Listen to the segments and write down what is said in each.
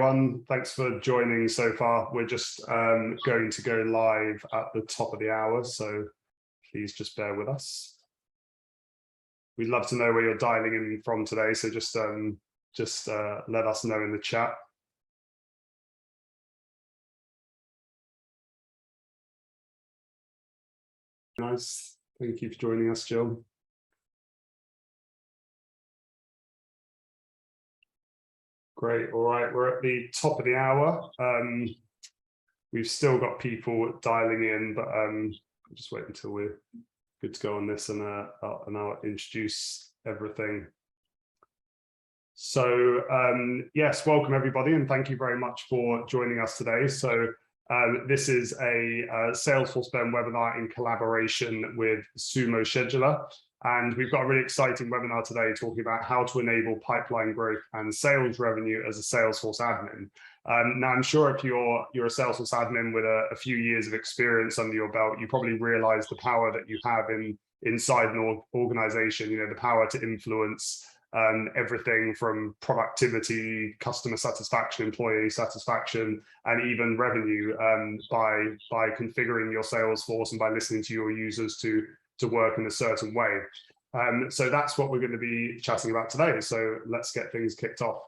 everyone. Thanks for joining so far. We're just going to go live at the top of the hour, so please just bear with us. We'd love to know where you're dialing in from today, so just let us know in the chat. Nice. Thank you for joining us, Jill. Great. All right, we're at the top of the hour. We've still got people dialing in, but I'll just wait until we're good to go on this, and I'll introduce everything. So yes, welcome everybody, and thank you very much for joining us today. So this is a Salesforce Ben webinar in collaboration with SUMO Scheduler. And we've got a really exciting webinar today talking about how to enable pipeline growth and sales revenue as a Salesforce admin. Now, I'm sure if you're a Salesforce admin with a few years of experience under your belt, you probably realize the power that you have inside an organization, you know, the power to influence everything from productivity, customer satisfaction, employee satisfaction, and even revenue by configuring your Salesforce and by listening to your users to work in a certain way. So that's what we're going to be chatting about today. So let's get things kicked off.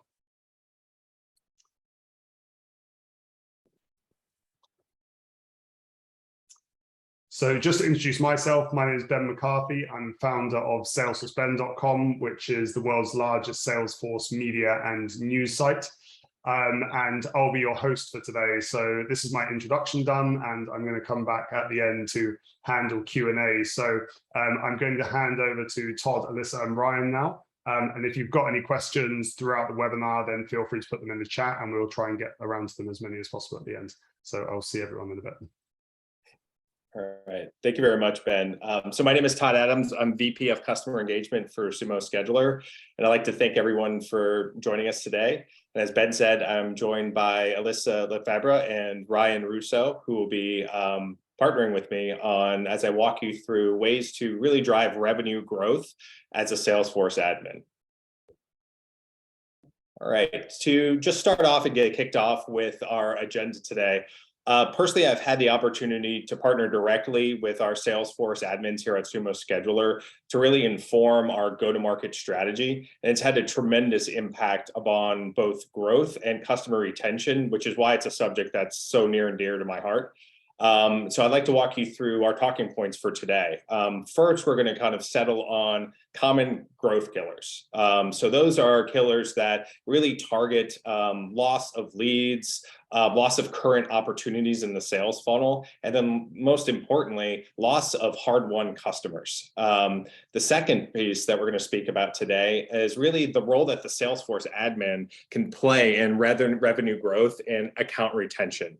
So just to introduce myself, my name is Ben McCarthy. I'm founder of SalesforceBen.com, which is the world's largest Salesforce media and news site. And I'll be your host for today. So this is my introduction done, and I'm going to come back at the end to handle Q&A. So I'm going to hand over to Todd, Alyssa, and Ryan now. And if you've got any questions throughout the webinar, then feel free to put them in the chat, and we'll try and get around to them as many as possible at the end. So I'll see everyone in a bit. All right. Thank you very much, Ben. So my name is Todd Adams. I'm VP of Customer Engagement for SUMO Scheduler, and I'd like to thank everyone for joining us today. And as Ben said, I'm joined by Alyssa Lefebvre and Ryan Russo, who will be partnering with me as I walk you through ways to really drive revenue growth as a Salesforce admin. All right, to just start off and get kicked off with our agenda today. Personally, I've had the opportunity to partner directly with our Salesforce admins here at SUMO Scheduler to really inform our go-to-market strategy. And it's had a tremendous impact upon both growth and customer retention, which is why it's a subject that's so near and dear to my heart. So I'd like to walk you through our talking points for today. First, we're going to kind of settle on common growth killers. So those are killers that really target loss of leads, loss of current opportunities in the sales funnel, and then most importantly, loss of hard-won customers. The second piece that we're going to speak about today is really the role that the Salesforce admin can play in revenue growth and account retention.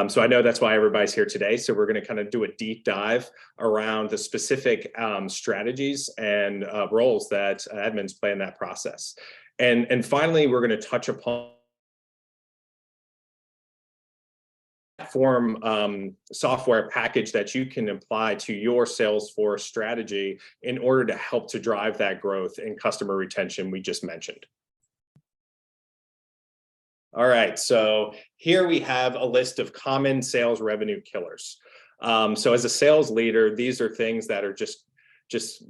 So I know that's why everybody's here today. So we're going to kind of do a deep dive around the specific strategies and roles that admins play in that process. And finally, we're going to touch upon software package that you can apply to your Salesforce strategy in order to help to drive that growth and customer retention we just mentioned. All right, so here we have a list of common sales revenue killers. So as a sales leader, these are things that are just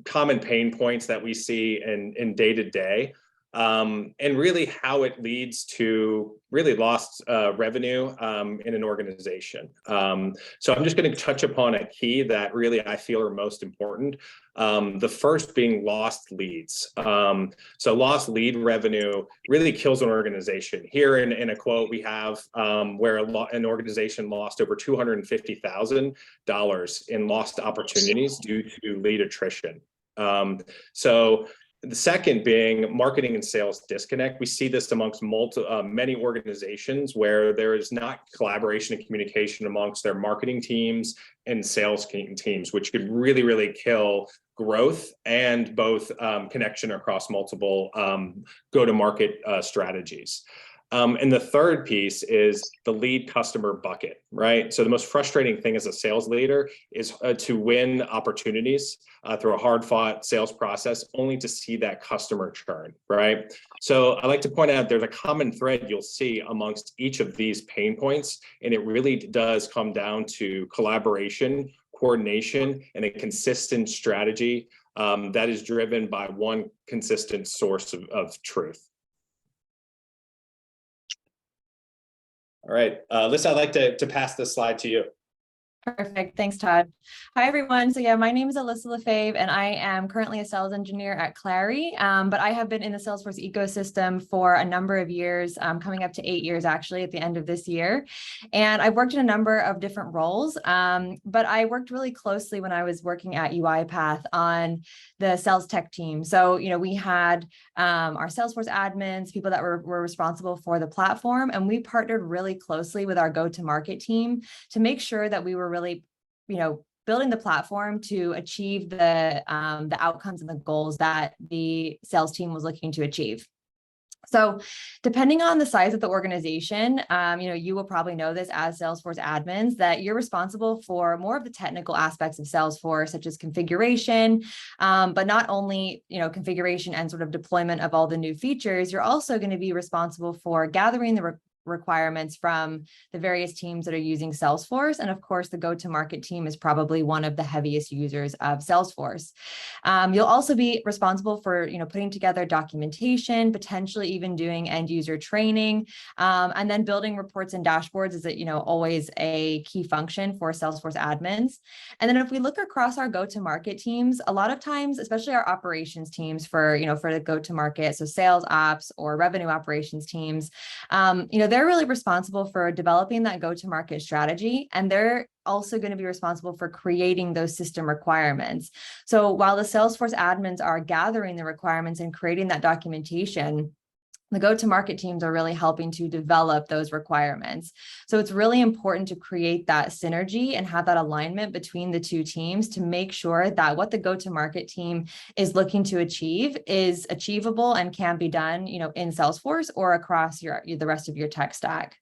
common pain points that we see in day-to-day. And really how it leads to really lost revenue in an organization. So I'm just going to touch upon a key that really I feel are most important. The first being lost leads. So lost lead revenue really kills an organization. Here in a quote we have where an organization lost over $250,000 in lost opportunities due to lead attrition. So the second being marketing and sales disconnect. We see this amongst many organizations where there is not collaboration and communication amongst their marketing teams and sales teams, which could really, really kill growth and both connection across multiple go-to-market strategies. And the third piece is the lead customer bucket, right? So the most frustrating thing as a sales leader is to win opportunities through a hard-fought sales process, only to see that customer churn, right? So I like to point out there's a common thread you'll see amongst each of these pain points, and it really does come down to collaboration, coordination, and a consistent strategy that is driven by one consistent source of truth. All right, Alyssa, I'd like to pass this slide to you. Perfect. Thanks, Todd. Hi, everyone. So yeah, my name is Alyssa Lefebvre, and I am currently a sales engineer at Clari, but I have been in the Salesforce ecosystem for a number of years, coming up to 8 years, actually, at the end of this year. And I've worked in a number of different roles, but I worked really closely when I was working at UiPath on the sales tech team. So, we had our Salesforce admins, people that were responsible for the platform, and we partnered really closely with our go-to-market team to make sure that we were really, building the platform to achieve the outcomes and the goals that the sales team was looking to achieve. So depending on the size of the organization, you will probably know this as Salesforce admins, that you're responsible for more of the technical aspects of Salesforce, such as configuration, but not only, configuration and sort of deployment of all the new features, you're also going to be responsible for gathering the requirements from the various teams that are using Salesforce. And of course, the go-to-market team is probably one of the heaviest users of Salesforce. You'll also be responsible for, putting together documentation, potentially even doing end user training, and then building reports and dashboards is, always a key function for Salesforce admins. And then if we look across our go-to-market teams, a lot of times, especially our operations teams for the go-to-market, so sales ops or revenue operations teams, they're really responsible for developing that go-to-market strategy, and they're also going to be responsible for creating those system requirements. So while the Salesforce admins are gathering the requirements and creating that documentation, the go-to-market teams are really helping to develop those requirements. So it's really important to create that synergy and have that alignment between the two teams to make sure that what the go-to-market team is looking to achieve is achievable and can be done, in Salesforce or across the rest of your tech stack.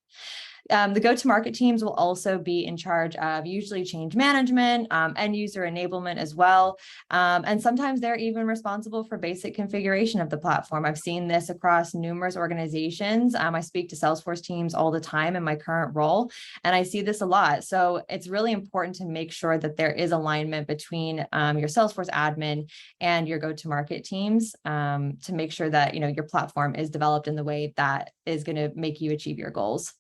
The go-to-market teams will also be in charge of usually change management, end user enablement as well. And sometimes they're even responsible for basic configuration of the platform. I've seen this across numerous organizations. I speak to Salesforce teams all the time in my current role, and I see this a lot. So it's really important to make sure that there is alignment between your Salesforce admin and your go-to-market teams to make sure that your platform is developed in the way that is going to make you achieve your goals.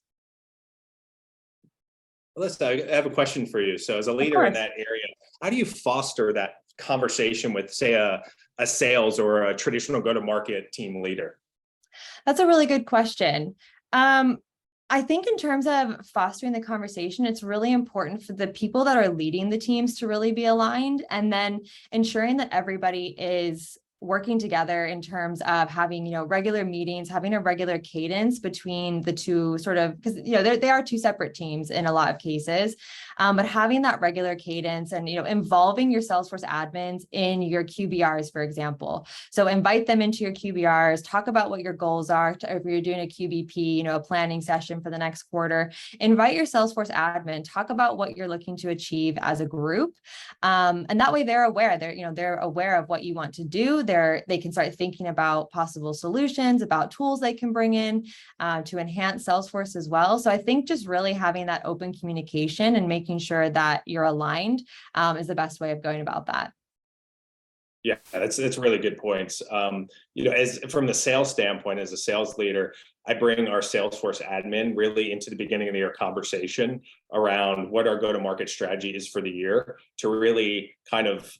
Alyssa, I have a question for you. So as a leader in that area, how do you foster that conversation with, say, a sales or a traditional go-to-market team leader? That's a really good question. I think in terms of fostering the conversation, it's really important for the people that are leading the teams to really be aligned, and then ensuring that everybody is working together in terms of having, regular meetings, having a regular cadence between the two because, they are two separate teams in a lot of cases, but having that regular cadence and, involving your Salesforce admins in your QBRs, for example. So invite them into your QBRs, talk about what your goals are. If you're doing a QBP, a planning session for the next quarter, invite your Salesforce admin, talk about what you're looking to achieve as a group. And that way they're aware, they're aware of what you want to do. They can start thinking about possible solutions, about tools they can bring in to enhance Salesforce as well. So I think just really having that open communication and making sure that you're aligned is the best way of going about that. Yeah, that's really good points. As from the sales standpoint, as a sales leader, I bring our Salesforce admin really into the beginning of the year conversation around what our go-to-market strategy is for the year to really kind of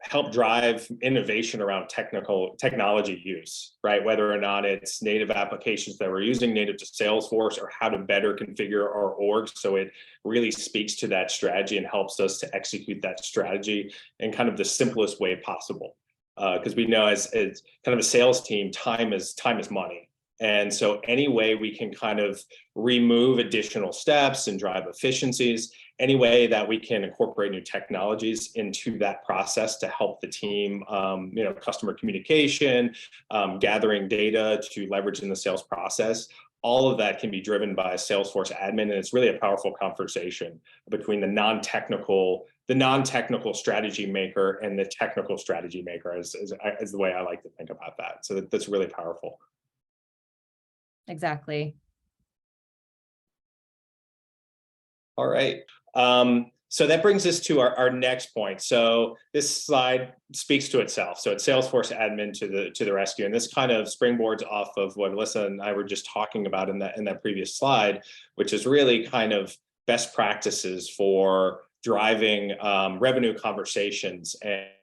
help drive innovation around technology use, right? Whether or not it's native applications that we're using native to Salesforce, or how to better configure our org so it really speaks to that strategy and helps us to execute that strategy in kind of the simplest way possible. Because we know as kind of a sales team, time is money. And so any way we can kind of remove additional steps and drive efficiencies, any way that we can incorporate new technologies into that process to help the team, customer communication, gathering data to leverage in the sales process, all of that can be driven by Salesforce Admin, and it's really a powerful conversation between the non-technical strategy maker and the technical strategy maker, is the way I like to think about that. So that's really powerful. Exactly. All right. So that brings us to our next point. So this slide speaks to itself. So it's Salesforce Admin to the rescue, and this kind of springboards off of what Alyssa and I were just talking about in that previous slide, which is really kind of best practices for driving revenue conversations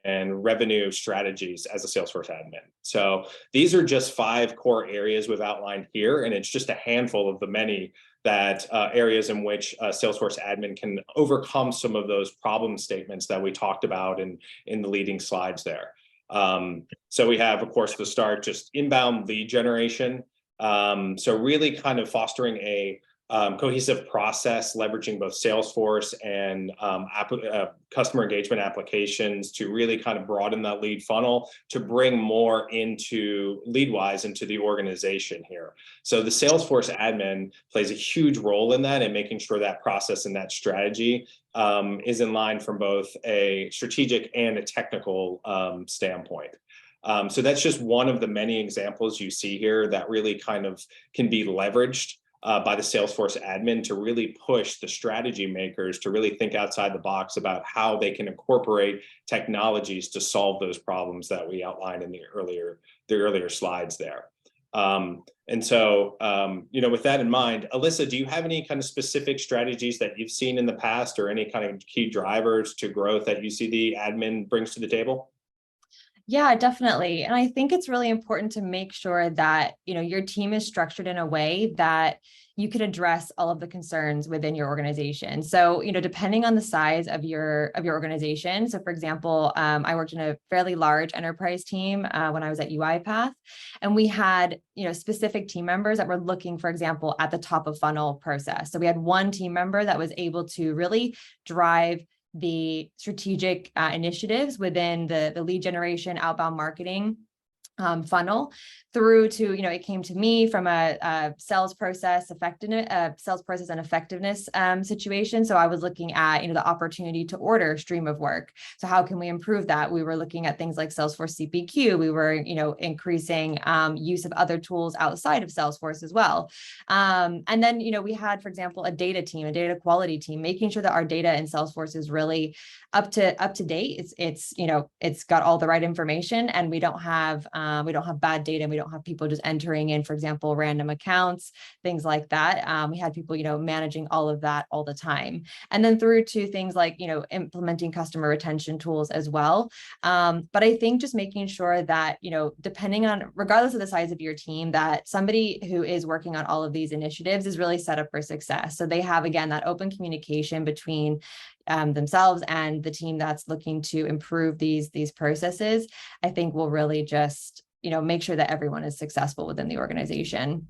and revenue strategies as a Salesforce admin. So these are just 5 core areas we've outlined here, and it's just a handful of the many that areas in which Salesforce admin can overcome some of those problem statements that we talked about in the leading slides there. So we have, of course, the start, just inbound lead generation. So really kind of fostering a cohesive process, leveraging both Salesforce and customer engagement applications to really kind of broaden that lead funnel to bring more into lead-wise into the organization here. So the Salesforce admin plays a huge role in that and making sure that process and that strategy is in line from both a strategic and a technical standpoint. So that's just one of the many examples you see here that really kind of can be leveraged by the Salesforce admin to really push the strategy makers to really think outside the box about how they can incorporate technologies to solve those problems that we outlined in the earlier slides there. And so, with that in mind, Alyssa, do you have any kind of specific strategies that you've seen in the past or any kind of key drivers to growth that you see the admin brings to the table? Yeah, definitely. And I think it's really important to make sure that, your team is structured in a way that you can address all of the concerns within your organization. So, depending on the size of your organization. So for example, I worked in a fairly large enterprise team when I was at UiPath, and we had, specific team members that were looking, for example, at the top of funnel process. So we had one team member that was able to really drive the strategic initiatives within the lead generation, outbound marketing funnel through to, it came to me from a sales process and effectiveness situation. So I was looking at, the opportunity to order stream of work. So how can we improve that? We were looking at things like Salesforce CPQ. We were, increasing use of other tools outside of Salesforce as well. And then, we had, for example, a data team, a data quality team, making sure that our data in Salesforce is really up to date. It's got all the right information, and we don't have bad data. And we don't have people just entering in, for example, random accounts, things like that. We had people, managing all of that all the time. And then through to things like, implementing customer retention tools as well. But I think just making sure that, depending on, regardless of the size of your team, that somebody who is working on all of these initiatives is really set up for success. So they have, again, that open communication between themselves and the team that's looking to improve these processes, I think will really just, make sure that everyone is successful within the organization.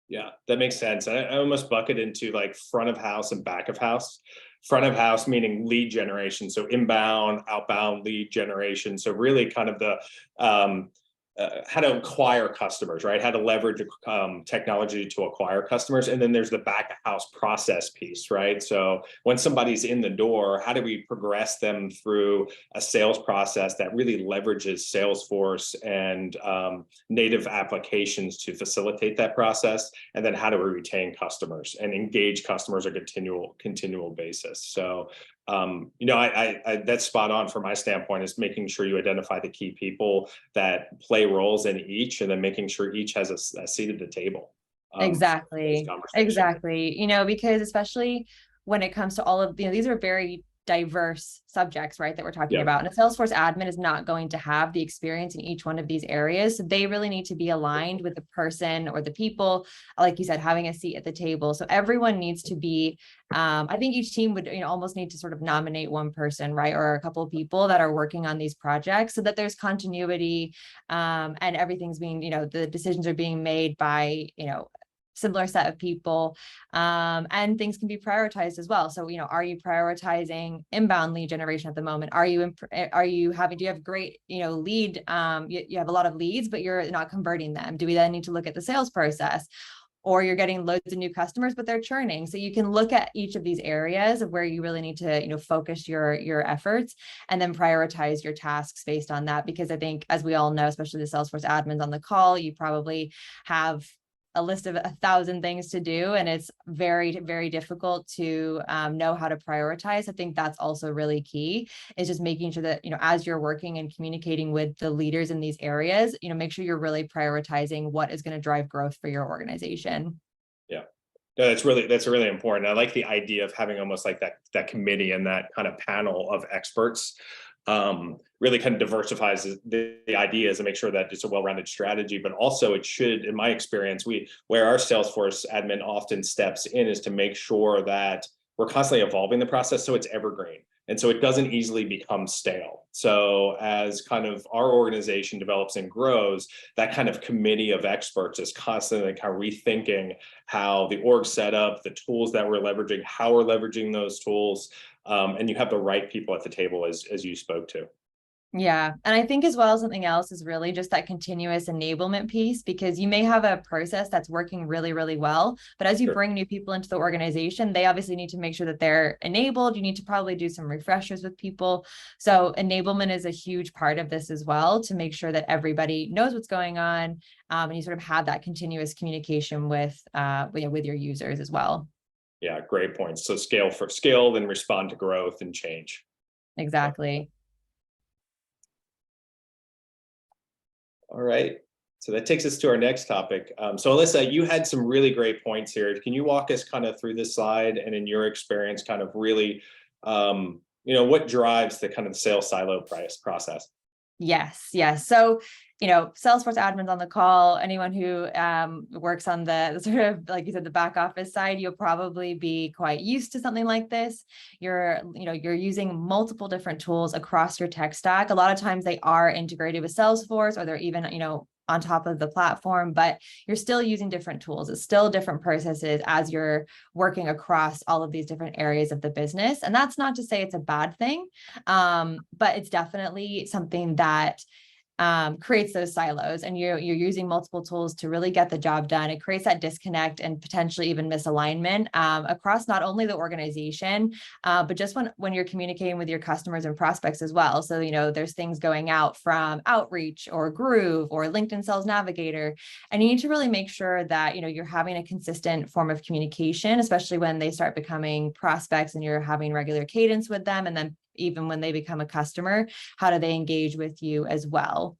Yeah, that makes sense. I almost bucket into like front of house and back of house. Front of house meaning lead generation, so inbound, outbound lead generation. So really kind of the how to acquire customers, right? How to leverage technology to acquire customers. And then there's the back of house process piece, right? So when somebody's in the door, how do we progress them through a sales process that really leverages Salesforce and native applications to facilitate that process? And then how do we retain customers and engage customers on a continual basis? So that's spot on from my standpoint, is making sure you identify the key people that play roles in each, and then making sure each has a seat at the table. Exactly. Because especially when it comes to all of, these are very diverse subjects, right, that we're talking about. And a Salesforce admin is not going to have the experience in each one of these areas. So they really need to be aligned with the person or the people, like you said, having a seat at the table. So everyone needs to be, I think each team would, almost need to sort of nominate one person, right, or a couple of people that are working on these projects, so that there's continuity, and everything's being, the decisions are being made by, similar set of people, and things can be prioritized as well. So, are you prioritizing inbound lead generation at the moment? Do you have great, lead, you have a lot of leads, but you're not converting them? Do we then need to look at the sales process? or you're getting loads of new customers, but they're churning. So you can look at each of these areas of where you really need to, focus your efforts and then prioritize your tasks based on that. Because I think, as we all know, especially the Salesforce admins on the call, you probably have a list of 1,000 things to do, and it's very, very difficult to know how to prioritize. I think that's also really key, is just making sure that, as you're working and communicating with the leaders in these areas, make sure you're really prioritizing what is going to drive growth for your organization. Yeah. No, that's really important. I like the idea of having almost like that committee and that kind of panel of experts. Really kind of diversifies the ideas and make sure that it's a well-rounded strategy, but also it should, in my experience, where our Salesforce admin often steps in is to make sure that we're constantly evolving the process so it's evergreen. And so it doesn't easily become stale. So as kind of our organization develops and grows, that kind of committee of experts is constantly kind of rethinking how the org set up, the tools that we're leveraging, how we're leveraging those tools. And you have the right people at the table, as you spoke to. Yeah. And I think as well, something else is really just that continuous enablement piece, because you may have a process that's working really, really well, but as you bring new people into the organization, they obviously need to make sure that they're enabled. You need to probably do some refreshers with people. So enablement is a huge part of this as well, to make sure that everybody knows what's going on, and you sort of have that continuous communication with your users as well. Yeah, great points. So scale, then respond to growth and change. Exactly. All right. So that takes us to our next topic. So Alyssa, you had some really great points here. Can you walk us kind of through this slide, and in your experience, kind of really, what drives the kind of sales silo process? Yes. So, Salesforce admins on the call, anyone who works on the sort of, like you said, the back office side, you'll probably be quite used to something like this. You're using multiple different tools across your tech stack. A lot of times they are integrated with Salesforce, or they're even, on top of the platform, but you're still using different tools. It's still different processes as you're working across all of these different areas of the business. And that's not to say it's a bad thing, but it's definitely something that creates those silos, and you're using multiple tools to really get the job done. It creates that disconnect and potentially even misalignment across not only the organization, but just when you're communicating with your customers and prospects as well. So, there's things going out from Outreach or Groove or LinkedIn Sales Navigator, and you need to really make sure that, you're having a consistent form of communication, especially when they start becoming prospects and you're having regular cadence with them. And then even when they become a customer, how do they engage with you as well?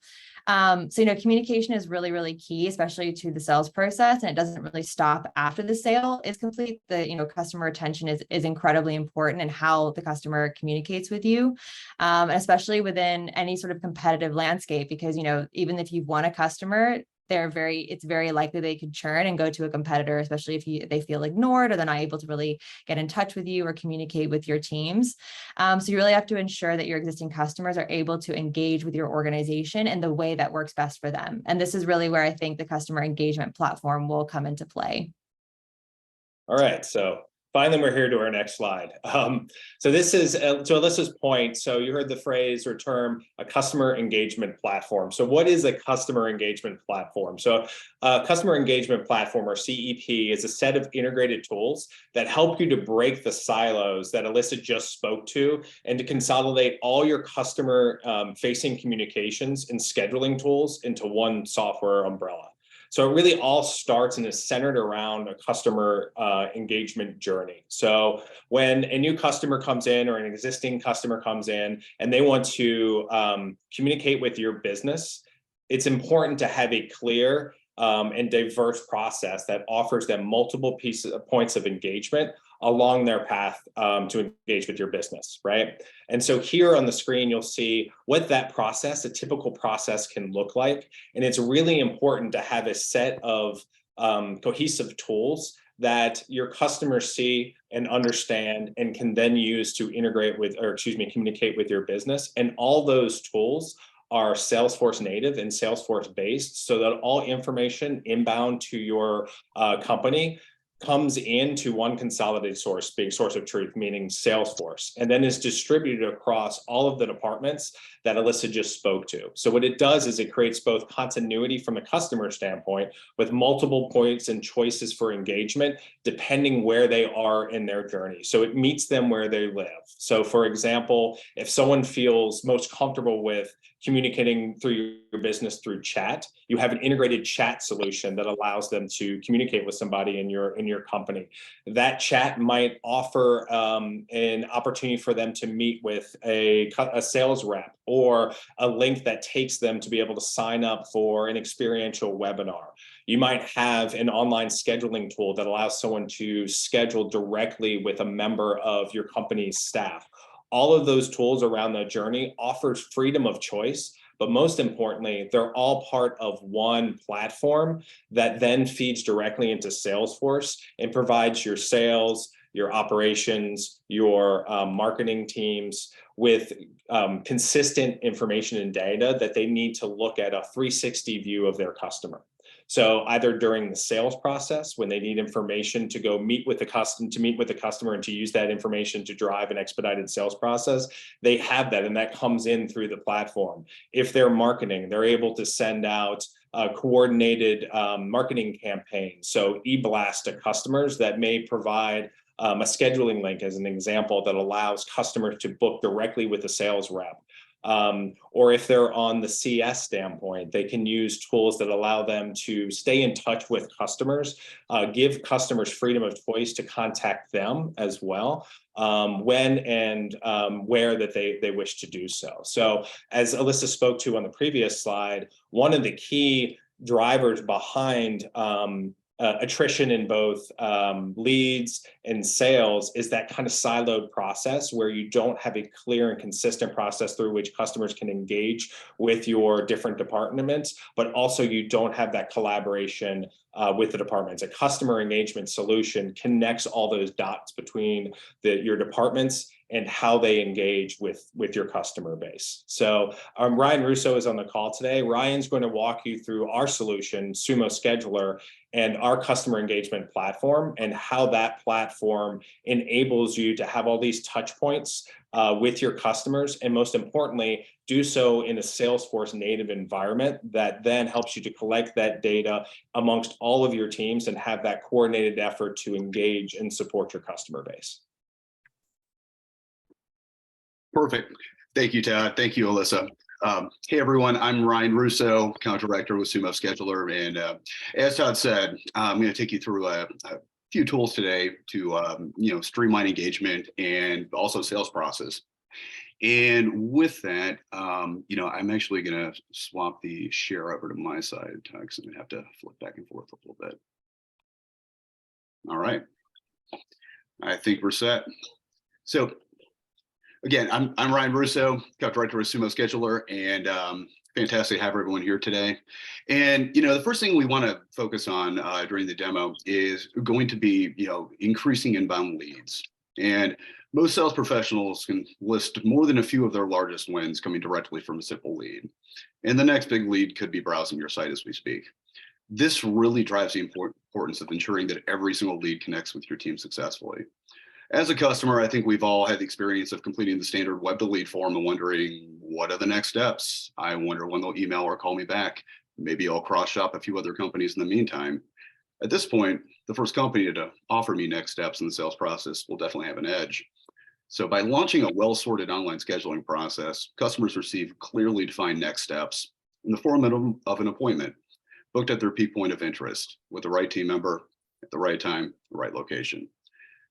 So, communication is really, really key, especially to the sales process, and it doesn't really stop after the sale is complete. The, customer retention is incredibly important, and how the customer communicates with you, especially within any sort of competitive landscape, because, even if you've won a customer, it's very likely they could churn and go to a competitor, especially if they feel ignored or they're not able to really get in touch with you or communicate with your teams. So you really have to ensure that your existing customers are able to engage with your organization in the way that works best for them. And this is really where I think the customer engagement platform will come into play. All right. So finally, we're here to our next slide. So this is, to Alyssa's point, so you heard the phrase or term, a customer engagement platform. So what is a customer engagement platform? So a customer engagement platform, or CEP, is a set of integrated tools that help you to break the silos that Alyssa just spoke to, and to consolidate all your customer facing communications and scheduling tools into one software umbrella. So it really all starts and is centered around a customer engagement journey. So when a new customer comes in, or an existing customer comes in, and they want to communicate with your business, it's important to have a clear and diverse process that offers them multiple points of engagement along their path to engage with your business, right? And so here on the screen, you'll see what that process, a typical process, can look like. And it's really important to have a set of cohesive tools that your customers see and understand, and can then use to communicate with your business. And all those tools are Salesforce native and Salesforce based, so that all information inbound to your company comes into one consolidated source, being source of truth, meaning Salesforce, and then is distributed across all of the departments that Alyssa just spoke to. So what it does is it creates both continuity from a customer standpoint with multiple points and choices for engagement, depending where they are in their journey. So it meets them where they live. So for example, if someone feels most comfortable with communicating through your business through chat, you have an integrated chat solution that allows them to communicate with somebody in your company. That chat might offer an opportunity for them to meet with a sales rep, or a link that takes them to be able to sign up for an experiential webinar. You might have an online scheduling tool that allows someone to schedule directly with a member of your company's staff. All of those tools around the journey offers freedom of choice, but most importantly, they're all part of one platform that then feeds directly into Salesforce and provides your sales, your operations, your marketing teams with consistent information and data that they need to look at a 360 view of their customer. So either during the sales process, when they need information to go meet with the customer and to use that information to drive an expedited sales process, they have that, and that comes in through the platform. If they're marketing, they're able to send out coordinated marketing campaigns. So e-blast to customers that may provide a scheduling link as an example that allows customers to book directly with a sales rep. Or if they're on the CS standpoint, they can use tools that allow them to stay in touch with customers, give customers freedom of choice to contact them as well, when and where that they wish to do so. So as Alyssa spoke to on the previous slide, one of the key drivers behind attrition in both leads and sales is that kind of siloed process where you don't have a clear and consistent process through which customers can engage with your different departments, but also you don't have that collaboration with the departments. A customer engagement solution connects all those dots between your departments and how they engage with your customer base. So Ryan Russo is on the call today. Ryan's going to walk you through our solution, SUMO Scheduler, and our customer engagement platform, and how that platform enables you to have all these touch points with your customers, and most importantly, do so in a Salesforce native environment that then helps you to collect that data amongst all of your teams and have that coordinated effort to engage and support your customer base. Perfect. Thank you, Todd. Thank you, Alyssa. Hey, everyone. I'm Ryan Russo, account director with SUMO Scheduler. And as Todd said, I'm going to take you through a few tools today to streamline engagement and also sales process. And with that, I'm actually going to swap the share over to my side, Todd, because I'm going to have to flip back and forth a little bit. All right. I think we're set. So again, I'm Ryan Russo, account director with SUMO Scheduler, and fantastic to have everyone here today. And the first thing we want to focus on during the demo is going to be increasing inbound leads. And most sales professionals can list more than a few of their largest wins coming directly from a simple lead. And the next big lead could be browsing your site as we speak. This really drives the importance of ensuring that every single lead connects with your team successfully. As a customer, I think we've all had the experience of completing the standard web to lead form and wondering, what are the next steps? I wonder when they'll email or call me back. Maybe I'll cross shop a few other companies in the meantime. At this point, the first company to offer me next steps in the sales process will definitely have an edge. So by launching a well-sorted online scheduling process, customers receive clearly defined next steps in the form of an appointment booked at their peak point of interest with the right team member at the right time, the right location.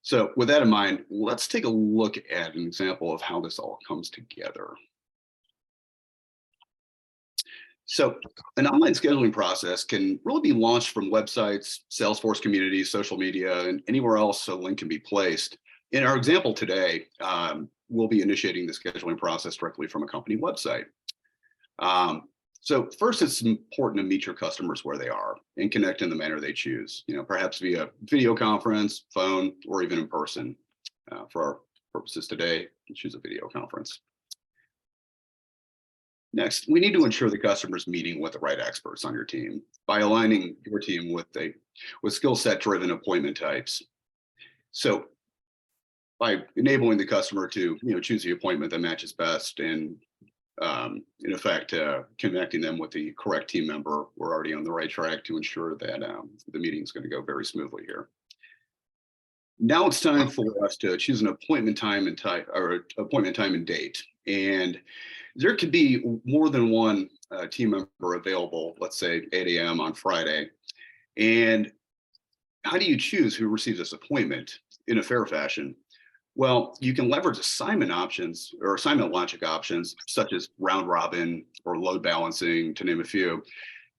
So with that in mind, let's take a look at an example of how this all comes together. So an online scheduling process can really be launched from websites, Salesforce communities, social media, and anywhere else a link can be placed. In our example today, we'll be initiating the scheduling process directly from a company website. So first, it's important to meet your customers where they are and connect in the manner they choose, perhaps via video conference, phone, or even in person. For our purposes today, choose a video conference. Next, we need to ensure the customer's meeting with the right experts on your team by aligning your team with skill set driven appointment types. So by enabling the customer to choose the appointment that matches best, and in effect connecting them with the correct team member, we're already on the right track to ensure that the meeting is going to go very smoothly here. Now it's time for us to choose an appointment time and date. And there could be more than one team member available, let's say 8 a.m. on Friday. And how do you choose who receives this appointment in a fair fashion? Well, you can leverage assignment options or assignment logic options, such as round robin or load balancing, to name a few.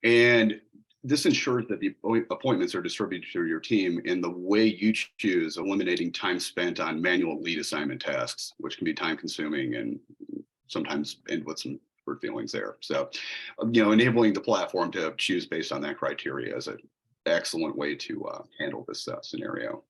And this ensures that the appointments are distributed to your team in the way you choose, eliminating time spent on manual lead assignment tasks, which can be time consuming and sometimes end with some hurt feelings there. So, enabling the platform to choose based on that criteria is an excellent way to handle this scenario.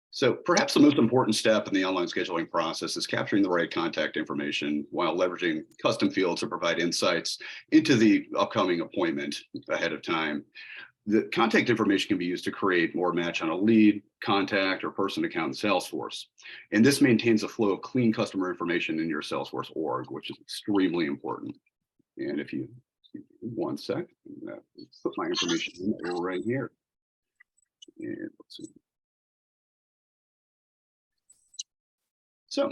So perhaps the most important step in the online scheduling process is capturing the right contact information while leveraging custom fields to provide insights into the upcoming appointment ahead of time. The contact information can be used to create more match on a lead, contact, or person account in Salesforce. And this maintains a flow of clean customer information in your Salesforce org, which is extremely important. And if you, one sec, put my information in right here. And let's see. So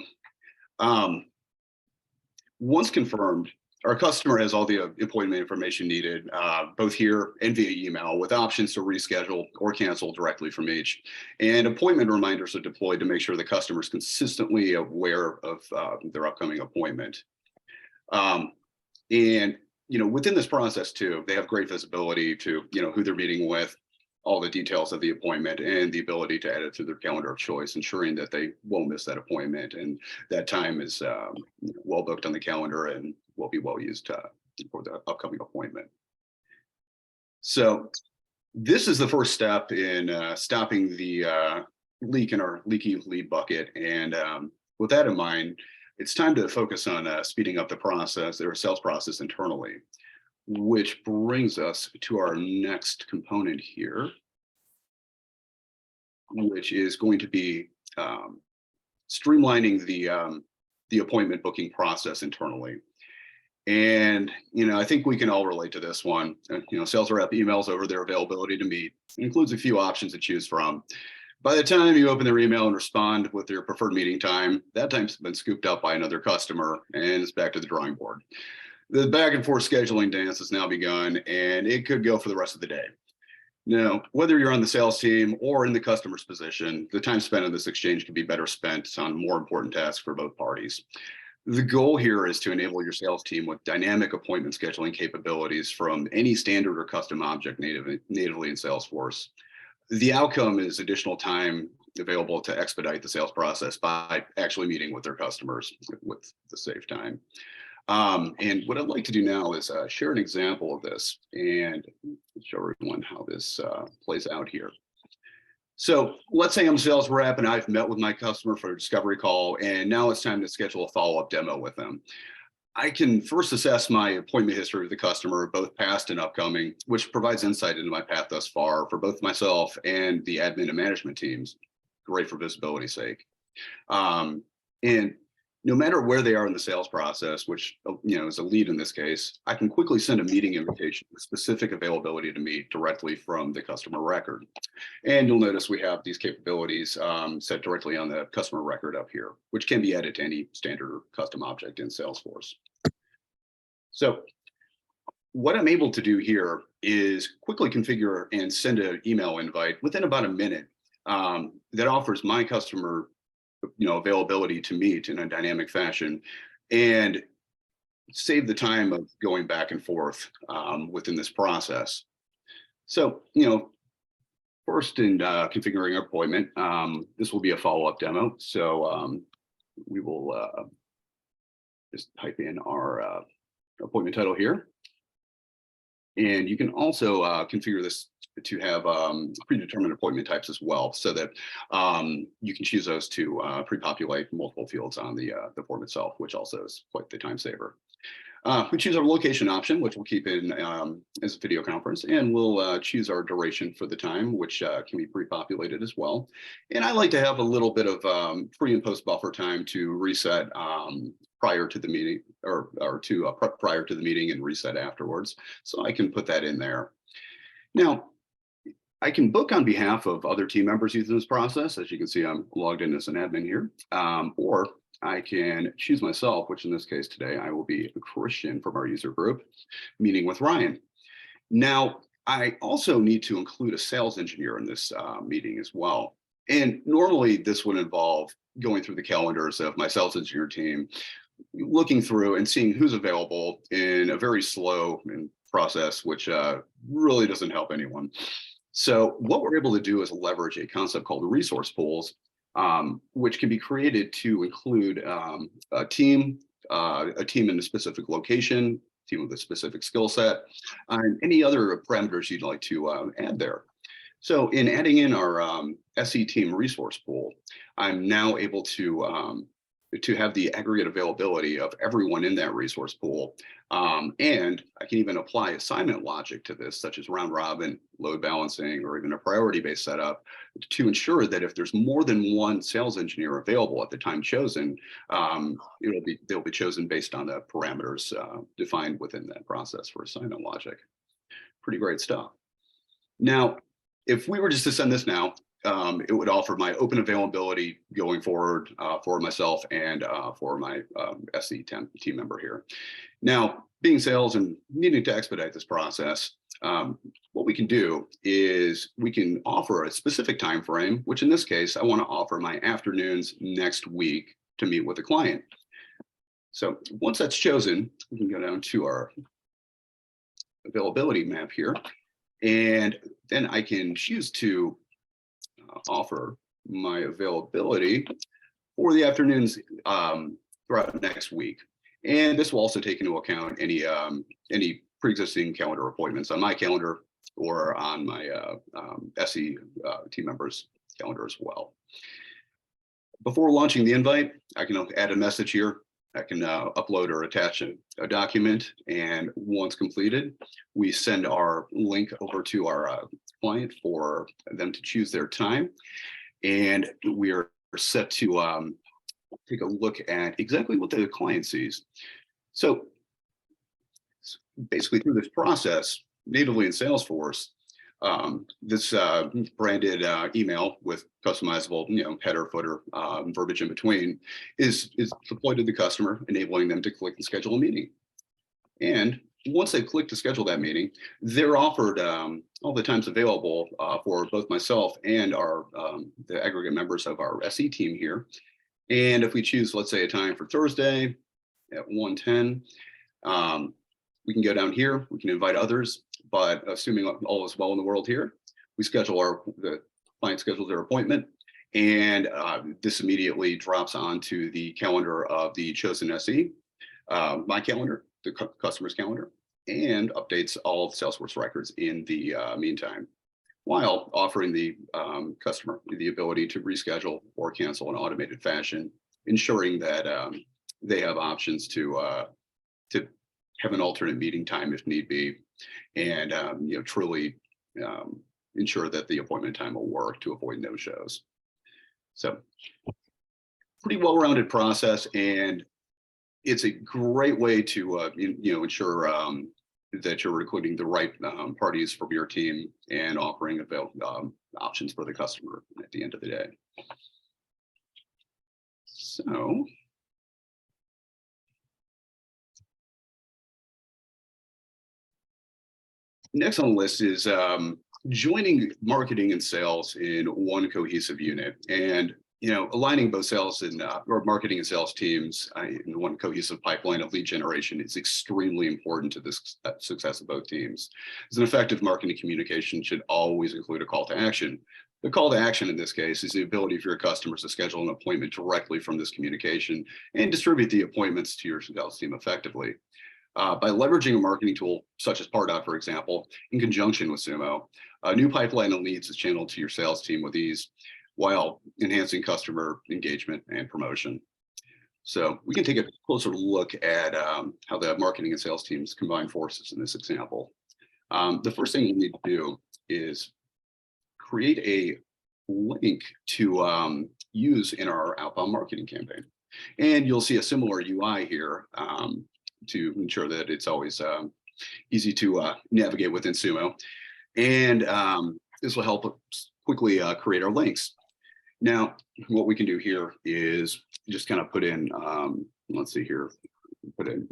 once confirmed, our customer has all the appointment information needed, both here and via email, with options to reschedule or cancel directly from each. And appointment reminders are deployed to make sure the customer is consistently aware of their upcoming appointment. And within this process too, they have great visibility to who they're meeting with, all the details of the appointment, and the ability to add it to their calendar of choice, ensuring that they won't miss that appointment and that time is well booked on the calendar and will be well used for the upcoming appointment. So this is the first step in stopping the leak in our leaky lead bucket. And with that in mind, it's time to focus on speeding up the process, their sales process internally. Which brings us to our next component here, which is going to be streamlining the appointment booking process internally. And I think we can all relate to this one. Sales rep emails over their availability to meet. It includes a few options to choose from. By the time you open their email and respond with your preferred meeting time, that time's been scooped up by another customer, and it's back to the drawing board. The back and forth scheduling dance has now begun, and it could go for the rest of the day. Now, whether you're on the sales team or in the customer's position, the time spent on this exchange can be better spent on more important tasks for both parties. The goal here is to enable your sales team with dynamic appointment scheduling capabilities from any standard or custom object natively in Salesforce. The outcome is additional time available to expedite the sales process by actually meeting with their customers with the save time. And what I'd like to do now is share an example of this and show everyone how this plays out here. So let's say I'm a sales rep and I've met with my customer for a discovery call, and now it's time to schedule a follow-up demo with them. I can first assess my appointment history with the customer, both past and upcoming, which provides insight into my path thus far for both myself and the admin and management teams. Great for visibility's sake. And no matter where they are in the sales process, which is a lead in this case, I can quickly send a meeting invitation with specific availability to meet directly from the customer record. And you'll notice we have these capabilities set directly on the customer record up here, which can be added to any standard or custom object in Salesforce. So what I'm able to do here is quickly configure and send an email invite within about a minute that offers my customer availability to meet in a dynamic fashion and save the time of going back and forth within this process. So, first in configuring our appointment, this will be a follow-up demo. So we will just type in our appointment title here. And you can also configure this have predetermined appointment types as well, so that you can choose those to pre-populate multiple fields on the form itself, which also is quite the time saver. We choose our location option, which we'll keep in as a video conference, and we'll choose our duration for the time, which can be pre-populated as well. And I like to have a little bit of pre and post buffer time to reset prior to the meeting, or to prior to the meeting and reset afterwards. So I can put that in there. Now, I can book on behalf of other team members using this process. As you can see, I'm logged in as an admin here, or I can choose myself, which in this case today, I will be a Christian from our user group, meeting with Ryan. Now, I also need to include a sales engineer in this meeting as well. And normally this would involve going through the calendars of my sales engineer team, looking through and seeing who's available in a very slow process, which really doesn't help anyone. So what we're able to do is leverage a concept called resource pools, which can be created to include a team in a specific location, team with a specific skill set, and any other parameters you'd like to add there. So in adding in our SE team resource pool, I'm now able to have the aggregate availability of everyone in that resource pool. And I can even apply assignment logic to this, such as round robin, load balancing, or even a priority-based setup, to ensure that if there's more than one sales engineer available at the time chosen, they'll be chosen based on the parameters defined within that process for assignment logic. Pretty great stuff. Now, if we were just to send this now, it would offer my open availability going forward for myself and for my SE team member here. Now, being sales and needing to expedite this process, what we can do is we can offer a specific time frame, which in this case, I want to offer my afternoons next week to meet with a client. So once that's chosen, we can go down to our availability map here, and then I can choose to offer my availability for the afternoons throughout next week. And this will also take into account any pre-existing calendar appointments on my calendar or on my SE team members' calendar as well. Before launching the invite, I can add a message here. I can upload or attach a document, and once completed, we send our link over to our client for them to choose their time, and we are set to take a look at exactly what the client sees. So basically through this process, natively in Salesforce, this branded email with customizable, header, footer, verbiage in between is deployed to the customer, enabling them to click and schedule a meeting. And once they click to schedule that meeting, they're offered all the times available for both myself and the aggregate members of our SE team here. And if we choose, let's say, a time for Thursday at 1:10, we can go down here, we can invite others, but assuming all is well in the world here, we schedule the client schedules their appointment, and this immediately drops onto the calendar of the chosen SE, my calendar, the customer's calendar, and updates all of Salesforce records in the meantime, while offering the customer the ability to reschedule or cancel in an automated fashion, ensuring that they have options to have an alternate meeting time if need be, and truly ensure that the appointment time will work to avoid no-shows. So pretty well-rounded process, and it's a great way to ensure that you're recruiting the right parties from your team and offering options for the customer at the end of the day. So next on the list is joining marketing and sales in one cohesive unit, and aligning both sales and or marketing and sales teams in one cohesive pipeline of lead generation is extremely important to the success of both teams. As an effective marketing communication should always include a call to action. The call to action in this case is the ability for your customers to schedule an appointment directly from this communication and distribute the appointments to your sales team effectively. By leveraging a marketing tool such as Pardot, for example, in conjunction with SUMO, A new pipeline of leads is channeled to your sales team with ease while enhancing customer engagement and promotion. So we can take a closer look at how the marketing and sales teams combine forces in this example. The first thing we need to do is create a link to use in our outbound marketing campaign. And you'll see a similar UI here to ensure that it's always easy to navigate within SUMO. And this will help us quickly create our links. Now, what we can do here is just kind of put in, let's see here, put in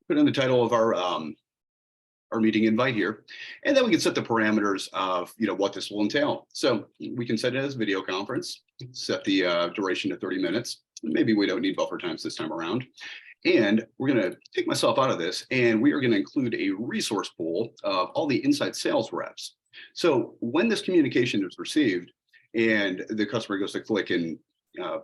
the title of our meeting invite here, and then we can set the parameters of what this will entail. So we can set it as video conference, set the duration to 30 minutes. Maybe we don't need buffer times this time around. And we're going to take myself out of this, and we are going to include a resource pool of all the inside sales reps. So when this communication is received and the customer goes to click and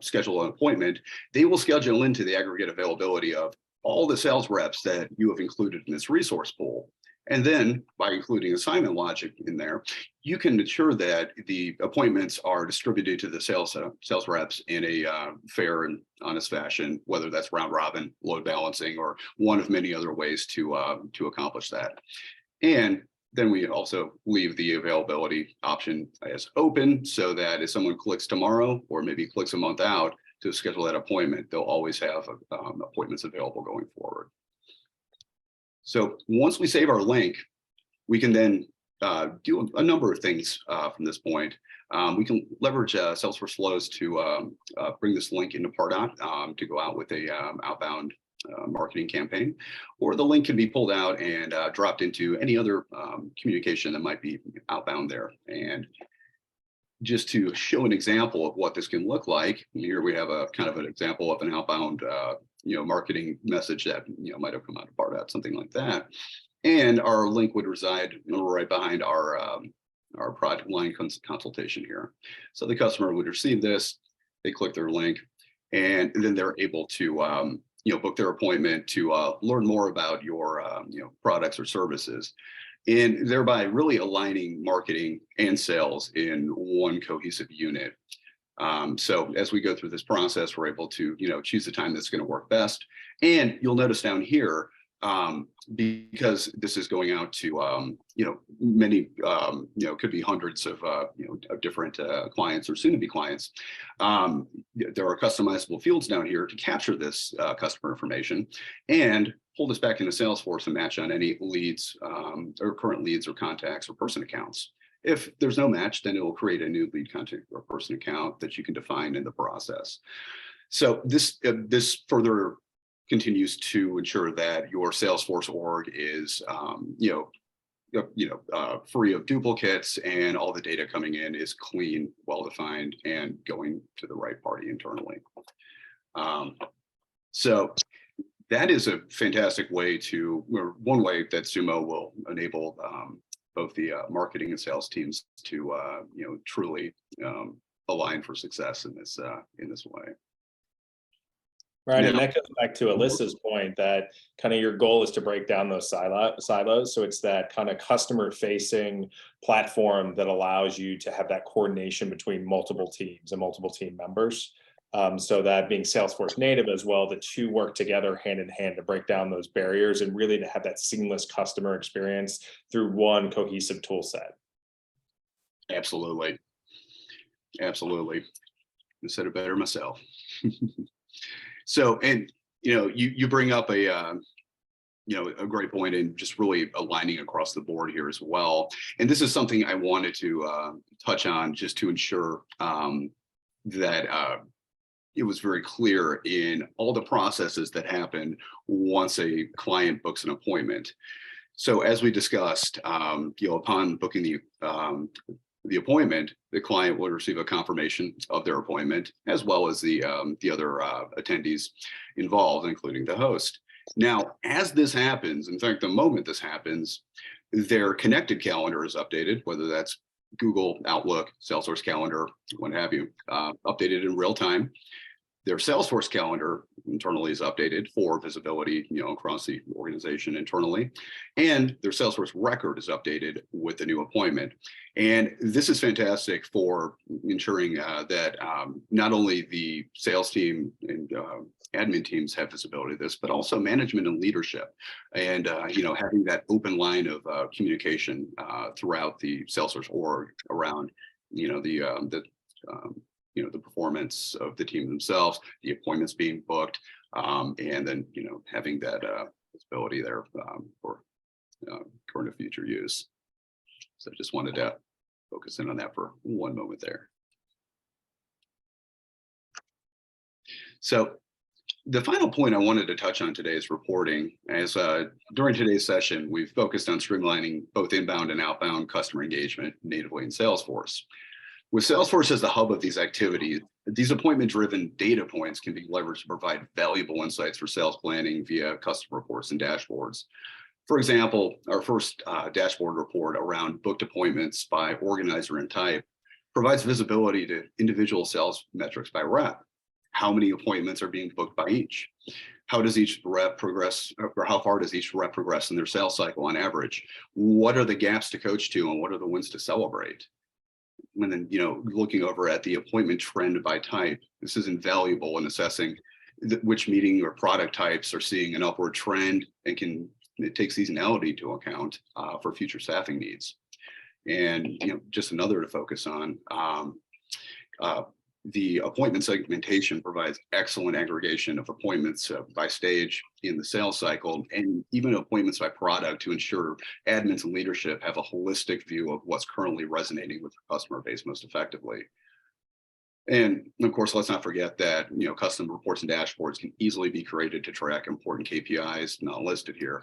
schedule an appointment, they will schedule into the aggregate availability of all the sales reps that you have included in this resource pool. And then by including assignment logic in there, you can ensure that the appointments are distributed to the sales reps in a fair and honest fashion, whether that's round robin, load balancing, or one of many other ways to accomplish that. And then we also leave the availability option as open so that if someone clicks tomorrow or maybe clicks a month out to schedule that appointment, they'll always have appointments available going forward. So once we save our link, we can then do a number of things from this point. We can leverage Salesforce flows to bring this link into Pardot to go out with a outbound marketing campaign, or the link can be pulled out and dropped into any other communication that might be outbound there. And just to show an example of what this can look like, here we have a kind of an example of an outbound marketing message that might have come out of Pardot, something like that. And our link would reside right behind our product line consultation here. So the customer would receive this, they click their link, and then they're able to book their appointment to learn more about your products or services, and thereby really aligning marketing and sales in one cohesive unit. So as we go through this process, we're able to choose the time that's going to work best. And you'll notice down here, because this is going out to many could be hundreds of different clients or soon-to-be clients. There are customizable fields down here to capture this customer information and pull this back into Salesforce and match on any leads or current leads or contacts or person accounts. If there's no match, then it will create a new lead contact or person account that you can define in the process. So this further continues to ensure that your Salesforce org is free of duplicates, and all the data coming in is clean, well-defined, and going to the right party internally. So that is a fantastic way or one way that SUMO will enable both the marketing and sales teams to truly align for success in this way. Right, and that goes back to Alyssa's point that kind of your goal is to break down those silos. So it's that kind of customer-facing platform that allows you to have that coordination between multiple teams and multiple team members. So that being Salesforce native as well, the two work together hand in hand to break down those barriers and really to have that seamless customer experience through one cohesive tool set. Absolutely. Absolutely. I said it better myself. So, and you bring up a great point in just really aligning across the board here as well. And this is something I wanted to touch on just to ensure that it was very clear in all the processes that happen once a client books an appointment. So as we discussed, upon booking the appointment, the client will receive a confirmation of their appointment, as well as the other attendees involved, including the host. Now, as this happens, in fact, the moment this happens, their connected calendar is updated, whether that's Google, Outlook, Salesforce Calendar, what have you, updated in real time. Their Salesforce calendar internally is updated for visibility, across the organization internally, and their Salesforce record is updated with the new appointment. And this is fantastic for ensuring that not only the sales team and admin teams have visibility of this, but also management and leadership, and having that open line of communication throughout the Salesforce org around the performance of the team themselves, the appointments being booked, and then having that visibility there for current and future use. So I just wanted to focus in on that for one moment there. So the final point I wanted to touch on today is reporting. As during today's session, we've focused on streamlining both inbound and outbound customer engagement natively in Salesforce. With Salesforce as the hub of these activities, these appointment-driven data points can be leveraged to provide valuable insights for sales planning via custom reports and dashboards. For example, our first dashboard report around booked appointments by organizer and type provides visibility to individual sales metrics by rep. How many appointments are being booked by each? How does each rep progress, or how far does each rep progress in their sales cycle on average? What are the gaps to coach to, and what are the wins to celebrate? And then, looking over at the appointment trend by type, this is invaluable in assessing which meeting or product types are seeing an upward trend, and it takes seasonality into account for future staffing needs. And just another to focus on. The appointment segmentation provides excellent aggregation of appointments by stage in the sales cycle, and even appointments by product, to ensure admins and leadership have a holistic view of what's currently resonating with the customer base most effectively. And of course, let's not forget that custom reports and dashboards can easily be created to track important KPIs not listed here.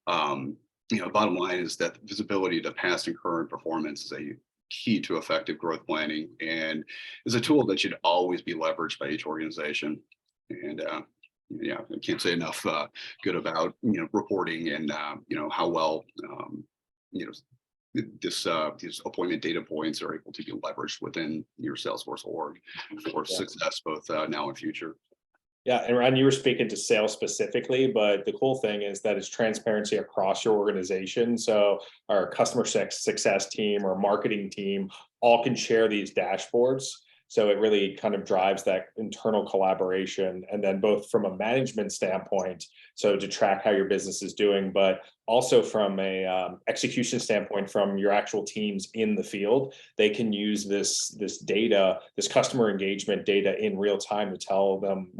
Bottom line is that visibility to past and current performance is a key to effective growth planning, and is a tool that should always be leveraged by each organization. And I can't say enough good about reporting and how well these appointment data points are able to be leveraged within your Salesforce org for success both now and future. Yeah, and Ryan, you were speaking to sales specifically, but the cool thing is that it's transparency across your organization. So our customer success team or marketing team all can share these dashboards. So it really kind of drives that internal collaboration, and then both from a management standpoint, so to track how your business is doing, but also from a execution standpoint, from your actual teams in the field, they can use this data, this customer engagement data in real time to tell them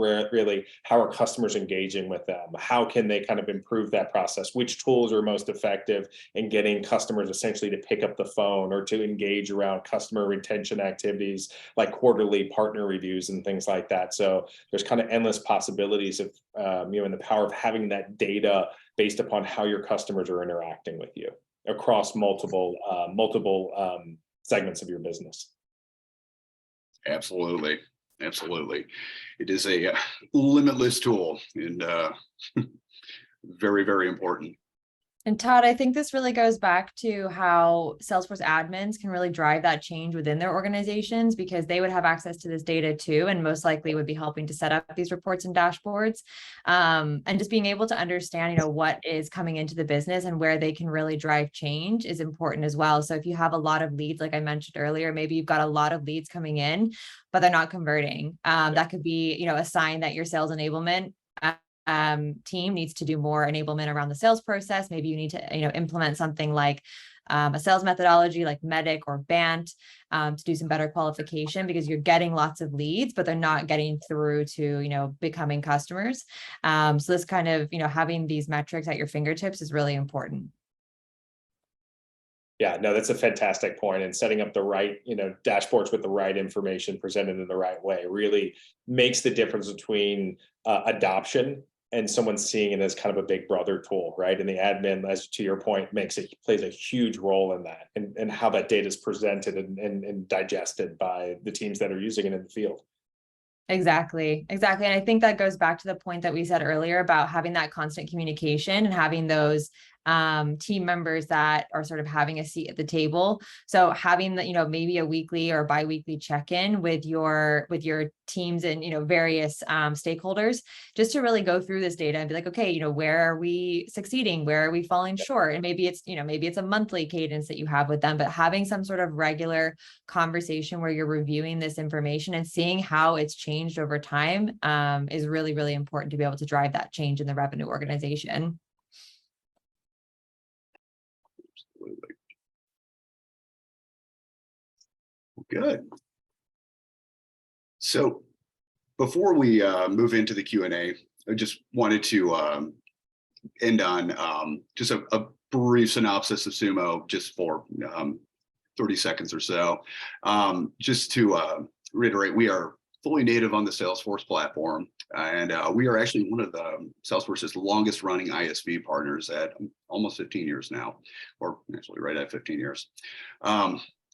how are customers engaging with them, how can they kind of improve that process, which tools are most effective in getting customers essentially to pick up the phone or to engage around customer retention activities like quarterly partner reviews and things like that. So there's kind of endless possibilities of and the power of having that data based upon how your customers are interacting with you across multiple segments of your business. Absolutely. It is a limitless tool, and very, very important. And Todd, I think this really goes back to how Salesforce admins can really drive that change within their organizations, because they would have access to this data too, and most likely would be helping to set up these reports and dashboards. And just being able to understand, what is coming into the business and where they can really drive change is important as well. So if you have a lot of leads, like I mentioned earlier, maybe you've got a lot of leads coming in, but they're not converting. That could be, a sign that your sales enablement team needs to do more enablement around the sales process. Maybe you need to, implement something like a sales methodology like MEDDIC or BANT to do some better qualification, because you're getting lots of leads, but they're not getting through to, becoming customers. So this kind of, having these metrics at your fingertips is really important. Yeah, no, that's a fantastic point. And setting up the right, dashboards with the right information presented in the right way really makes the difference between adoption and someone seeing it as kind of a big brother tool, right? And the admin, as to your point, plays a huge role in that, and how that data is presented and digested by the teams that are using it in the field. Exactly. And I think that goes back to the point that we said earlier about having that constant communication and having those team members that are sort of having a seat at the table. So having that, maybe a weekly or bi-weekly check-in with your teams and, various stakeholders, just to really go through this data and be like, okay, where are we succeeding? Where are we falling short? And maybe it's a monthly cadence that you have with them, but having some sort of regular conversation where you're reviewing this information and seeing how it's changed over time is really, really important to be able to drive that change in the revenue organization. Absolutely. Good. So before we move into the Q&A, I just wanted to end on just a brief synopsis of SUMO, just for 30 seconds or so. Just to reiterate, we are fully native on the Salesforce platform, and we are actually one of the Salesforce's longest running ISV partners at almost 15 years now, or actually right at 15 years.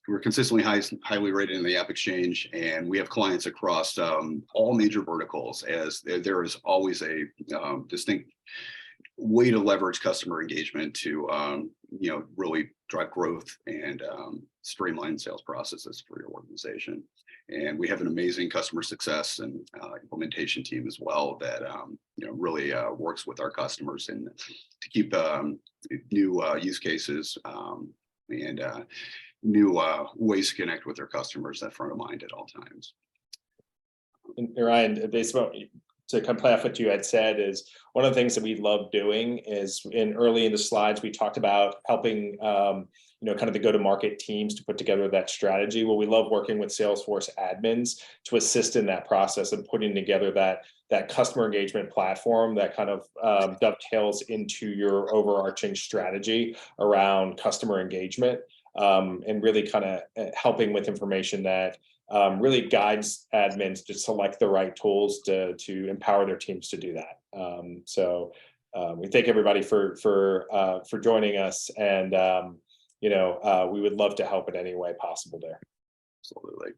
We're consistently highly rated in the App Exchange, and we have clients across all major verticals, as there is always a distinct way to leverage customer engagement to really drive growth and streamline sales processes for your organization. And we have an amazing customer success and implementation team as well that really works with our customers and to keep new use cases and new ways to connect with their customers at front of mind at all times. And Ryan, basically, to kind of play off what you had said, is one of the things that we love doing is early in the slides, we talked about helping kind of the go-to-market teams to put together that strategy. Well, we love working with Salesforce admins to assist in that process of putting together that customer engagement platform that kind of dovetails into your overarching strategy around customer engagement, and really kind of helping with information that really guides admins to select the right tools to empower their teams to do that. So we thank everybody for joining us, and we would love to help in any way possible there. Absolutely.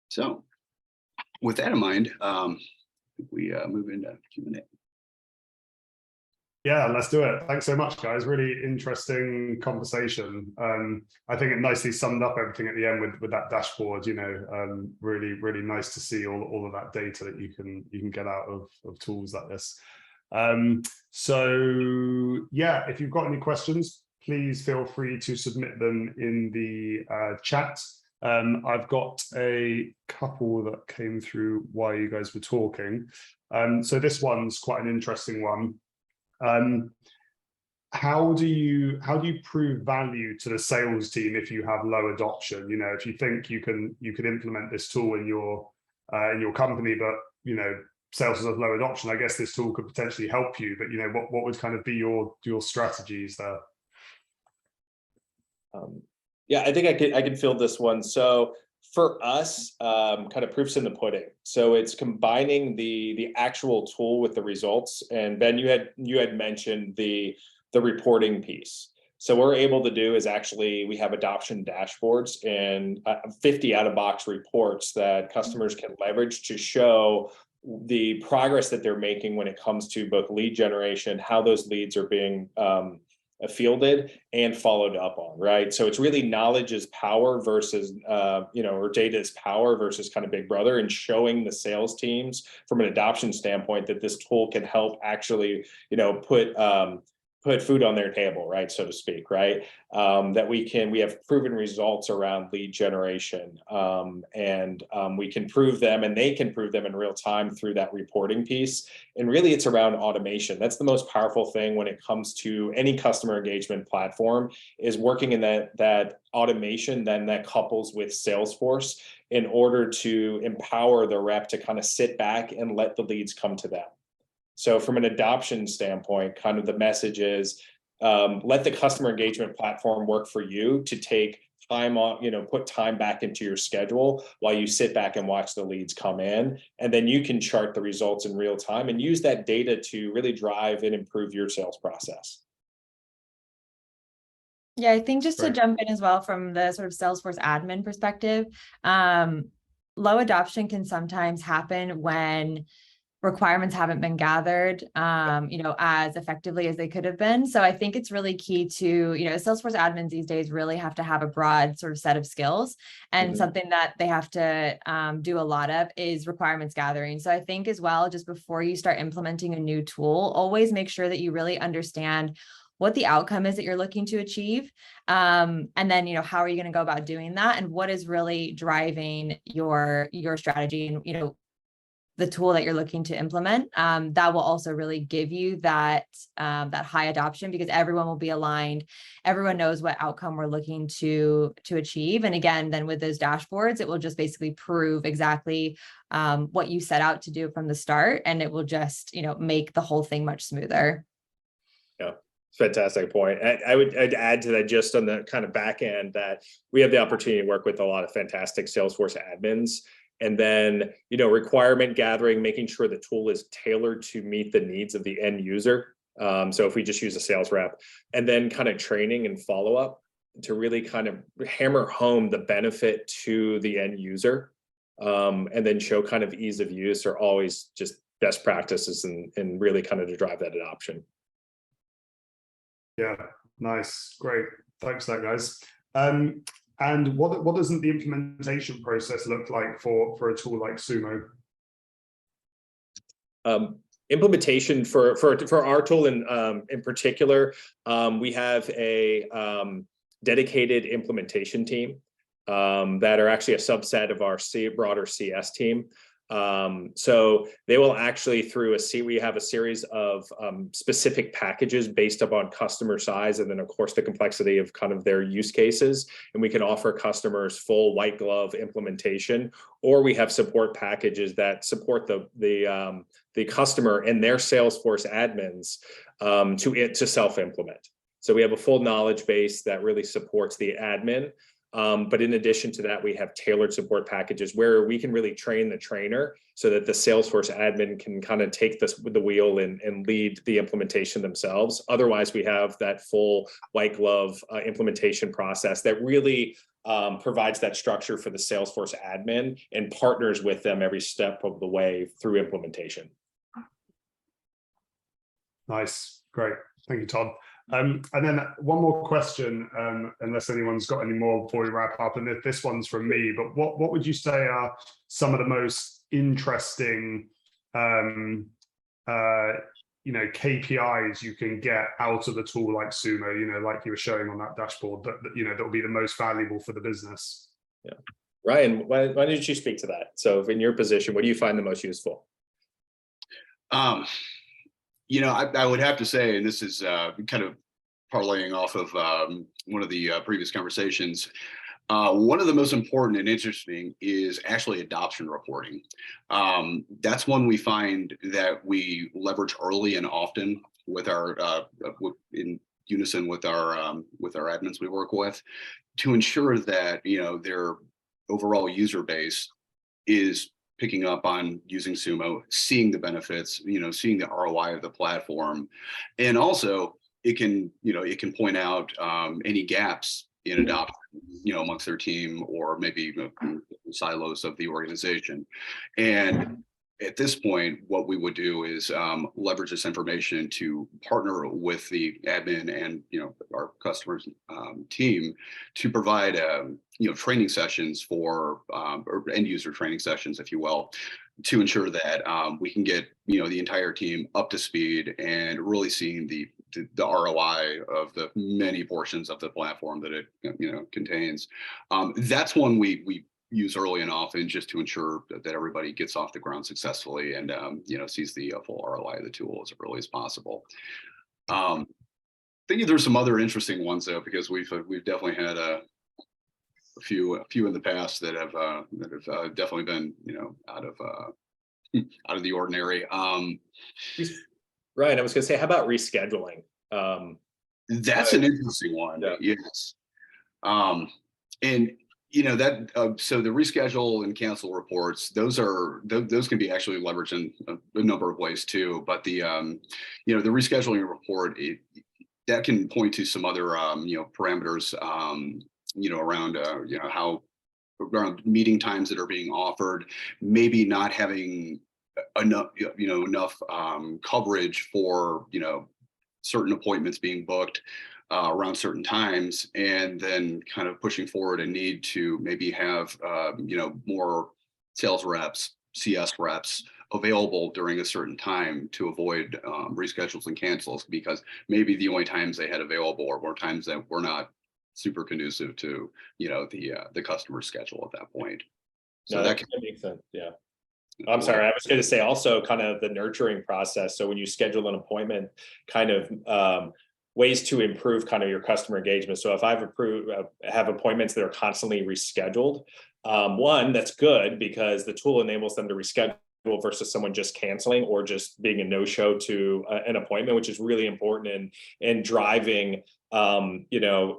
So with that in mind, we move into Q&A. Yeah, let's do it. Thanks so much, guys. Really interesting conversation. I think it nicely summed up everything at the end with that dashboard. Really, really nice to see all of that data that you can get out of tools like this. So yeah, if you've got any questions, please feel free to submit them in the chat. I've got a couple that came through while you guys were talking. So this one's quite an interesting one. How do you prove value to the sales team if you have low adoption? If you think you could implement this tool in your company, but Salesforce has low adoption, I guess this tool could potentially help you. But what would kind of be your strategies there? Yeah, I think I can field this one. So for us, kind of proofs in the pudding. So it's combining the actual tool with the results. And Ben, you had mentioned the reporting piece. So what we're able to do is actually we have adoption dashboards and 50 out-of-box reports that customers can leverage to show the progress that they're making when it comes to both lead generation, how those leads are being fielded and followed up on, right? So it's really knowledge is power versus, or data is power versus kind of big brother, and showing the sales teams from an adoption standpoint that this tool can help actually, put food on their table, right, so to speak, right? That we have proven results around lead generation, and we can prove them, and they can prove them in real time through that reporting piece. And really, it's around automation. That's the most powerful thing when it comes to any customer engagement platform, is working in that automation then that couples with Salesforce in order to empower the rep to kind of sit back and let the leads come to them. So from an adoption standpoint, kind of the message is, let the customer engagement platform work for you to take time on, put time back into your schedule while you sit back and watch the leads come in. And then you can chart the results in real time and use that data to really drive and improve your sales process. Yeah, I think just to jump in as well from the sort of Salesforce admin perspective, low adoption can sometimes happen when requirements haven't been gathered, as effectively as they could have been. So I think it's really key to, Salesforce admins these days really have to have a broad sort of set of skills, and something that they have to do a lot of is requirements gathering. So I think as well, just before you start implementing a new tool, always make sure that you really understand what the outcome is that you're looking to achieve. And then, how are you going to go about doing that? And what is really driving your strategy and, the tool that you're looking to implement. That will also really give you that high adoption, because everyone will be aligned. Everyone knows what outcome we're looking to achieve. And again, then with those dashboards, it will just basically prove exactly what you set out to do from the start. And it will just, make the whole thing much smoother. Yeah. Fantastic point. I'd add to that, just on the kind of back end, that we have the opportunity to work with a lot of fantastic Salesforce admins. And then, requirement gathering, making sure the tool is tailored to meet the needs of the end user. So if we just use a sales rep, and then kind of training and follow up to really kind of hammer home the benefit to the end user, and then show kind of ease of use, are always just best practices and really kind of to drive that adoption. Yeah, nice, great. Thanks for that, guys. And what doesn't the implementation process look like for a tool like SUMO? Implementation for our tool in particular, we have a dedicated implementation team that are actually a subset of our broader CS team. So they will actually, we have a series of specific packages based upon customer size, and then of course the complexity of kind of their use cases, and we can offer customers full white glove implementation, or we have support packages that support the customer and their Salesforce admins to self-implement. So we have a full knowledge base that really supports the admin. But in addition to that, we have tailored support packages where we can really train the trainer so that the Salesforce admin can kind of take the wheel and lead the implementation themselves. Otherwise, we have that full white glove implementation process that really provides that structure for the Salesforce admin and partners with them every step of the way through implementation. Nice, great. Thank you, Todd. And then one more question, unless anyone's got any more before we wrap up, and this one's from me, but what would you say are some of the most interesting KPIs you can get out of a tool like SUMO, like you were showing on that dashboard, that will be the most valuable for the business? Yeah. Ryan, why did you speak to that? So in your position, what do you find the most useful? I would have to say, and this is kind of parlaying off of one of the previous conversations, one of the most important and interesting is actually adoption reporting. That's one we find that we leverage early and often with our in unison with our admins we work with, to ensure that their overall user base is picking up on using SUMO, seeing the benefits, seeing the ROI of the platform, and also it can point out any gaps in adoption, amongst their team, or maybe silos of the organization. And at this point, what we would do is leverage this information to partner with the admin and our customers team to provide training sessions for or end user training sessions, if you will, to ensure that we can get the entire team up to speed and really seeing the ROI of the many portions of the platform that it contains. That's one we use early and often, just to ensure that everybody gets off the ground successfully and sees the full ROI of the tool as early as possible. I think there's some other interesting ones though, because we've definitely had a few in the past that have definitely been out of the ordinary. Ryan, I was going to say, how about rescheduling? That's an interesting one. Yeah. Yes. And that so the reschedule and cancel reports, those can be actually leveraged in a number of ways too. But the the rescheduling report, that can point to some other parameters around how around meeting times that are being offered, maybe not having enough, enough coverage for, certain appointments being booked around certain times, and then kind of pushing forward a need to maybe have, more sales reps, CS reps available during a certain time to avoid reschedules and cancels, because maybe the only times they had available were times that were not super conducive to, the customer schedule at that point. So No, that that makes sense. Yeah. I'm sorry, I was going to say also kind of the nurturing process. So when you schedule an appointment, kind of ways to improve kind of your customer engagement. So if have appointments that are constantly rescheduled, one, that's good because the tool enables them to reschedule versus someone just canceling or just being a no-show to an appointment, which is really important in driving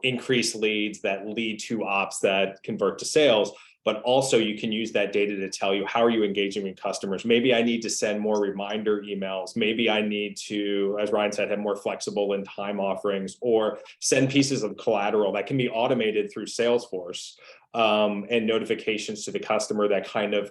increased leads that lead to ops that convert to sales. But also you can use that data to tell you, how are you engaging with customers? Maybe I need to send more reminder emails. Maybe I need to, as Ryan said, have more flexible and time offerings, or send pieces of collateral that can be automated through Salesforce and notifications to the customer that kind of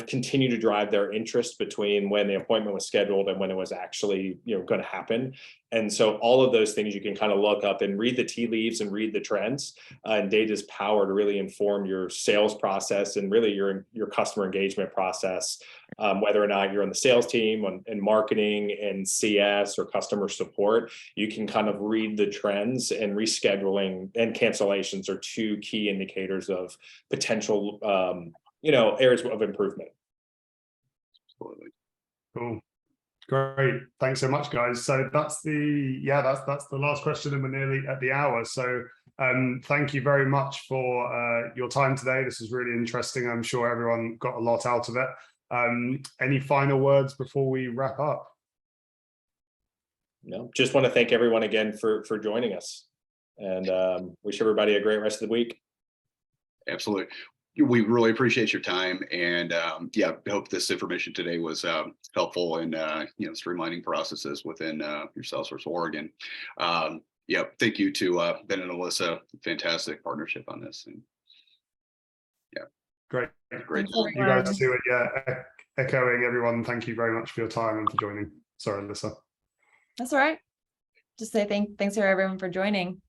continue to drive their interest between when the appointment was scheduled and when it was actually going to happen. And so all of those things you can kind of look up and read the tea leaves and read the trends, and data's power to really inform your sales process and really your customer engagement process, whether or not you're on the sales team, in marketing and CS or customer support. You can kind of read the trends, and rescheduling and cancellations are two key indicators of potential areas of improvement. Absolutely. Cool. Great. Thanks so much, guys. So that's the last question, and we're nearly at the hour. So thank you very much for your time today. This is really interesting. I'm sure everyone got a lot out of it. Any final words before we wrap up? No, just want to thank everyone again for joining us, and wish everybody a great rest of the week. Absolutely. We really appreciate your time, and I hope this information today was helpful in streamlining processes within your Salesforce Oregon. Thank you to Ben and Alyssa. Fantastic partnership on this. And great. Thanks, You guys too. Echoing everyone. Thank you very much for your time and for joining. Sorry, Alyssa. That's all right. Just say thanks for everyone for joining.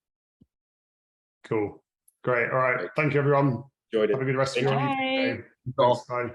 Cool. Great. All right. Thank you, everyone. Enjoyed it. Have a good rest of your day. Bye. Bye.